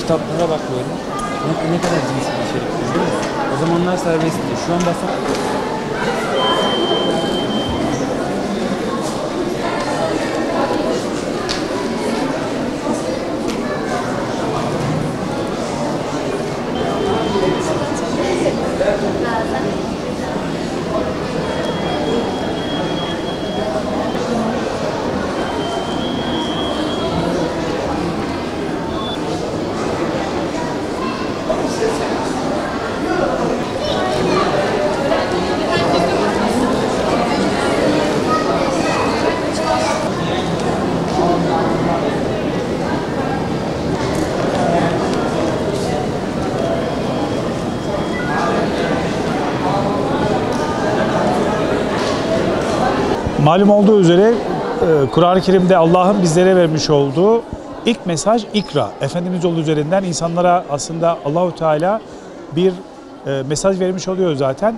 kitaplara bakıyorum. Ne kadar cinsel içerik değil mi? O zamanlar serbestti. Şu an basın malum olduğu üzere Kur'an-ı Kerim'de Allah'ın bizlere vermiş olduğu ilk mesaj ikra. Efendimiz yolu üzerinden insanlara aslında Allahu Teala bir mesaj vermiş oluyor zaten.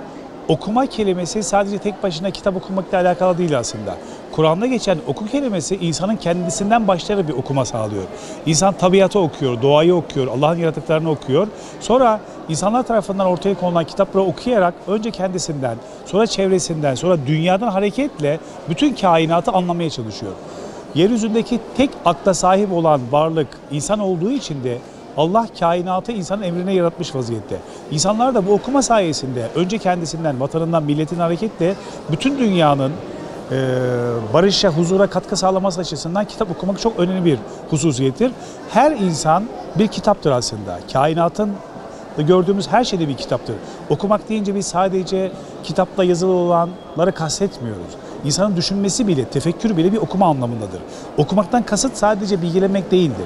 Okuma kelimesi sadece tek başına kitap okumakla alakalı değil aslında. Kur'an'da geçen oku kelimesi insanın kendisinden başlayarak bir okuma sağlıyor. İnsan tabiatı okuyor, doğayı okuyor, Allah'ın yaratıklarını okuyor. Sonra insanlar tarafından ortaya konulan kitapları okuyarak önce kendisinden, sonra çevresinden, sonra dünyadan hareketle bütün kainatı anlamaya çalışıyor. Yeryüzündeki tek akla sahip olan varlık insan olduğu için de Allah kainatı insanın emrine yaratmış vaziyette. İnsanlar da bu okuma sayesinde önce kendisinden, vatanından, milletinden hareketle bütün dünyanın barışa, huzura katkı sağlaması açısından kitap okumak çok önemli bir hususiyettir. Her insan bir kitaptır aslında. Kainatın gördüğümüz her şeyde bir kitaptır. Okumak deyince biz sadece kitapta yazılı olanları kastetmiyoruz. İnsanın düşünmesi bile, tefekkür bile bir okuma anlamındadır. Okumaktan kasıt sadece bilgilenmek değildir.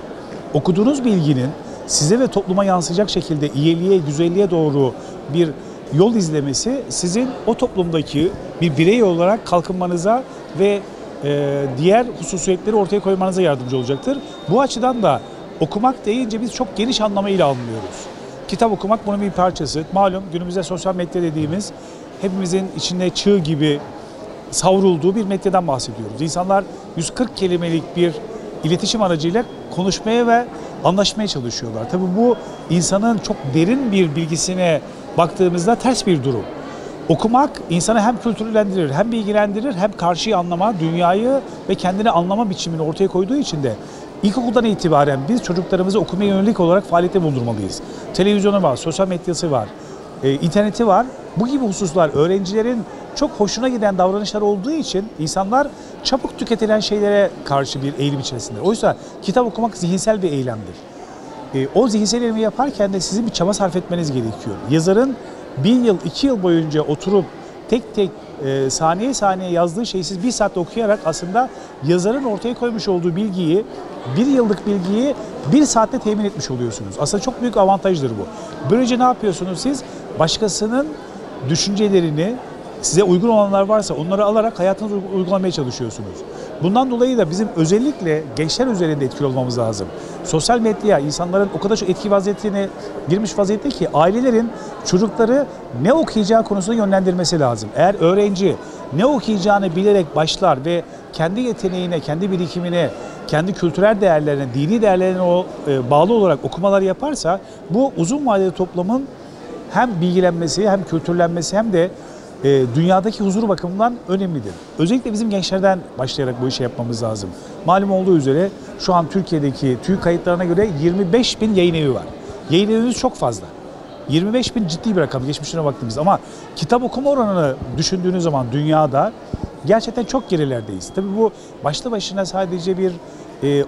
Okuduğunuz bilginin size ve topluma yansıyacak şekilde iyiliğe, güzelliğe doğru bir yol izlemesi sizin o toplumdaki bir birey olarak kalkınmanıza ve diğer hususiyetleri ortaya koymanıza yardımcı olacaktır. Bu açıdan da okumak deyince biz çok geniş anlamıyla anlıyoruz. Kitap okumak bunun bir parçası. Malum günümüzde sosyal medya dediğimiz hepimizin içinde çığ gibi savrulduğu bir medyadan bahsediyoruz. İnsanlar 140 kelimelik bir iletişim aracıyla konuşmaya ve anlaşmaya çalışıyorlar. Tabii bu insanın çok derin bir bilgisine baktığımızda ters bir durum. Okumak insanı hem kültürlendirir, hem bilgilendirir, hem karşıyı anlama, dünyayı ve kendini anlama biçimini ortaya koyduğu için de ilkokuldan itibaren biz çocuklarımızı okumaya yönelik olarak faaliyette bulundurmalıyız. Televizyonu var, sosyal medyası var, interneti var. Bu gibi hususlar öğrencilerin çok hoşuna giden davranışlar olduğu için insanlar çabuk tüketilen şeylere karşı bir eğilim içerisinde. Oysa kitap okumak zihinsel bir eylemdir. O zihinsel eylemi yaparken de sizin bir çaba sarf etmeniz gerekiyor. Yazarın 1 yıl, 2 yıl boyunca oturup tek tek saniye saniye yazdığı şeyi siz 1 saatte okuyarak aslında yazarın ortaya koymuş olduğu bilgiyi, 1 yıllık bilgiyi 1 saatte temin etmiş oluyorsunuz. Aslında çok büyük avantajdır bu. Böylece ne yapıyorsunuz siz? Başkasının düşüncelerini, size uygun olanlar varsa onları alarak hayatınızı uygulamaya çalışıyorsunuz. Bundan dolayı da bizim özellikle gençler üzerinde etkili olmamız lazım. Sosyal medya insanların o kadar çok etki vaziyetine girmiş vaziyette ki ailelerin çocukları ne okuyacağı konusunda yönlendirmesi lazım. Eğer öğrenci ne okuyacağını bilerek başlar ve kendi yeteneğine, kendi birikimine, kendi kültürel değerlerine, dini değerlerine bağlı olarak okumalar yaparsa bu uzun vadede toplumun hem bilgilenmesi, hem kültürlenmesi, hem de dünyadaki huzur bakımından önemlidir. Özellikle bizim gençlerden başlayarak bu işi yapmamız lazım. Malum olduğu üzere şu an Türkiye'deki TÜİK kayıtlarına göre 25.000 yayın evi var. Yayın evimiz çok fazla. 25.000 ciddi bir rakam geçmişine baktığımızda ama kitap okuma oranını düşündüğünüz zaman dünyada gerçekten çok gerilerdeyiz. Tabii bu başlı başına sadece bir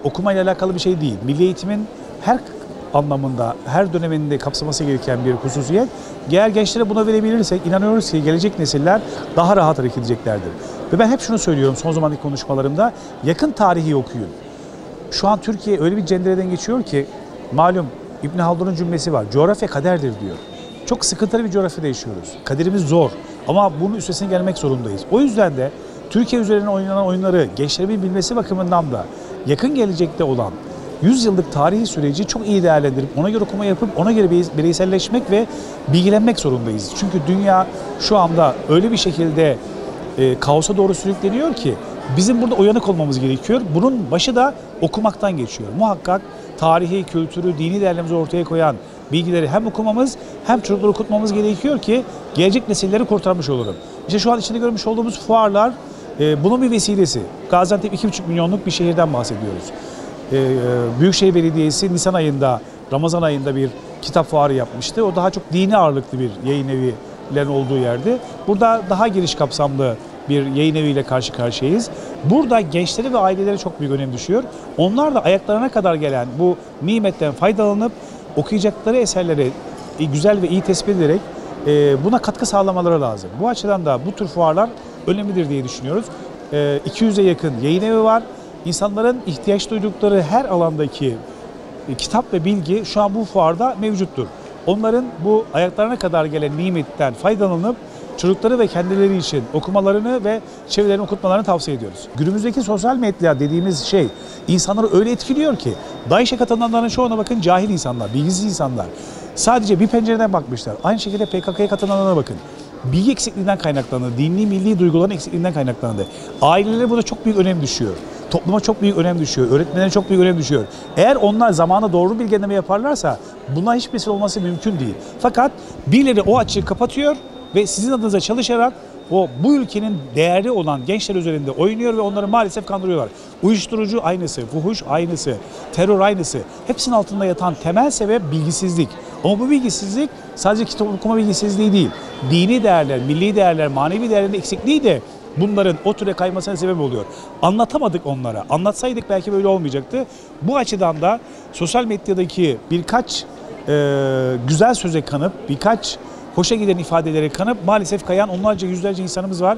okumayla alakalı bir şey değil. Milli eğitimin her anlamında, her döneminde kapsaması gereken bir hususiyet. Eğer gençlere buna verebilirsek inanıyoruz ki gelecek nesiller daha rahat hareket edeceklerdir. Ve ben hep şunu söylüyorum son zamandaki konuşmalarımda, yakın tarihi okuyun. Şu an Türkiye öyle bir cendereden geçiyor ki malum İbn Haldun'un cümlesi var. Coğrafya kaderdir diyor. Çok sıkıntılı bir coğrafyada yaşıyoruz. Kaderimiz zor ama bunun üstesine gelmek zorundayız. O yüzden de Türkiye üzerine oynanan oyunları gençlerin bilmesi bakımından da yakın gelecekte olan 100 yıllık tarihi süreci çok iyi değerlendirip ona göre okuma yapıp ona göre bireyselleşmek ve bilgilenmek zorundayız. Çünkü dünya şu anda öyle bir şekilde kaosa doğru sürükleniyor ki bizim burada uyanık olmamız gerekiyor. Bunun başı da okumaktan geçiyor. Muhakkak tarihi, kültürü, dini değerlerimizi ortaya koyan bilgileri hem okumamız hem çocukları okutmamız gerekiyor ki gelecek nesilleri kurtarmış olurum. İşte şu an içinde görmüş olduğumuz fuarlar bunun bir vesilesi. Gaziantep 2,5 milyonluk bir şehirden bahsediyoruz. Büyükşehir Belediyesi Nisan ayında, Ramazan ayında bir kitap fuarı yapmıştı. O daha çok dini ağırlıklı bir yayın evilerin olduğu yerde. Burada daha geniş kapsamlı bir yayın eviyle karşı karşıyayız. Burada gençleri ve ailelere çok büyük önem düşüyor. Onlar da ayaklarına kadar gelen bu nimetten faydalanıp okuyacakları eserleri güzel ve iyi tespit ederek buna katkı sağlamaları lazım. Bu açıdan da bu tür fuarlar önemlidir diye düşünüyoruz. 200'e yakın yayın evi var. İnsanların ihtiyaç duydukları her alandaki kitap ve bilgi şu an bu fuarda mevcuttur. Onların bu ayaklarına kadar gelen nimetten faydalanıp çocukları ve kendileri için okumalarını ve çevrelerini okutmalarını tavsiye ediyoruz. Günümüzdeki sosyal medya dediğimiz şey insanları öyle etkiliyor ki DAEŞ'e katılanların çoğuna bakın cahil insanlar, bilgisiz insanlar. Sadece bir pencereden bakmışlar. Aynı şekilde PKK'ya katılanlara bakın. Bilgi eksikliğinden kaynaklandı, dini milli duyguların eksikliğinden kaynaklandı. Ailelere buna çok büyük önem düşüyor. Topluma çok büyük önem düşüyor. Öğretmenlere çok büyük önem düşüyor. Eğer onlar zamanında doğru bilgilendirme yaparlarsa buna hiçbir vesile olması mümkün değil. Fakat birileri o açığı kapatıyor ve sizin adınıza çalışarak bu ülkenin değerli olan gençler üzerinde oynuyor ve onları maalesef kandırıyorlar. Uyuşturucu aynısı, fuhuş aynısı, terör aynısı. Hepsinin altında yatan temel sebep bilgisizlik. Ama bu bilgisizlik sadece kitap okuma bilgisizliği değil. Dini değerler, milli değerler, manevi değerlerin eksikliği de bunların o türe kaymasına sebep oluyor. Anlatamadık onlara. Anlatsaydık belki böyle olmayacaktı. Bu açıdan da sosyal medyadaki birkaç güzel söze kanıp, birkaç hoşa giden ifadeleri kanıp maalesef kayan onlarca yüzlerce insanımız var.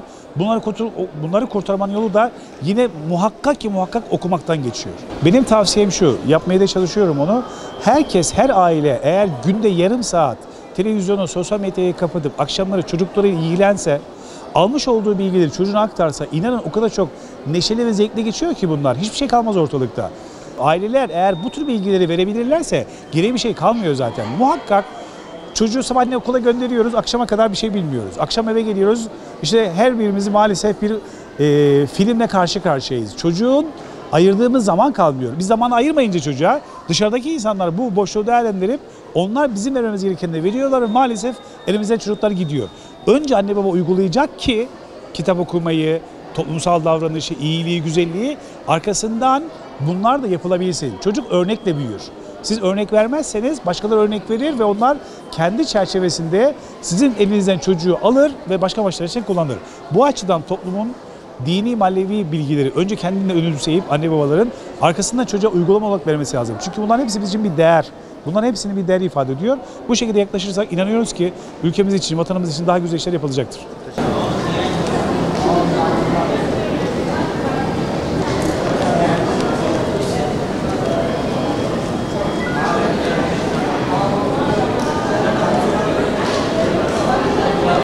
Bunları kurtarmanın yolu da yine muhakkak okumaktan geçiyor. Benim tavsiyem şu, yapmaya da çalışıyorum onu. Herkes, her aile eğer günde yarım saat televizyonu, sosyal medyayı kapatıp akşamları çocukları ilgilense, almış olduğu bilgileri çocuğuna aktarsa inanın o kadar çok neşeli ve zevkli geçiyor ki bunlar. Hiçbir şey kalmaz ortalıkta. Aileler eğer bu tür bilgileri verebilirlerse geriye bir şey kalmıyor zaten. Muhakkak çocuğu sabahleyin okula gönderiyoruz, akşama kadar bir şey bilmiyoruz. Akşam eve geliyoruz, işte her birimiz maalesef bir filmle karşı karşıyayız. Çocuğun ayırdığımız zaman kalmıyor. Biz zamanı ayırmayınca çocuğa dışarıdaki insanlar bu boşluğu değerlendirip onlar bizim vermemiz gerekeni de veriyorlar ve maalesef elimizden çocuklar gidiyor. Önce anne baba uygulayacak ki kitap okumayı, toplumsal davranışı, iyiliği, güzelliği arkasından bunlar da yapılabilsin. Çocuk örnekle büyür. Siz örnek vermezseniz başkaları örnek verir ve onlar kendi çerçevesinde sizin elinizden çocuğu alır ve başka amaçlar için kullanır. Bu açıdan toplumun dini, manevi bilgileri önce kendine önemseyip anne babaların arkasından çocuğa uygulama olarak vermesi lazım. Çünkü bunların hepsi bizim için bir değer. Bunların hepsini bir değer ifade ediyor. Bu şekilde yaklaşırsak inanıyoruz ki ülkemiz için, vatanımız için daha güzel işler yapılacaktır.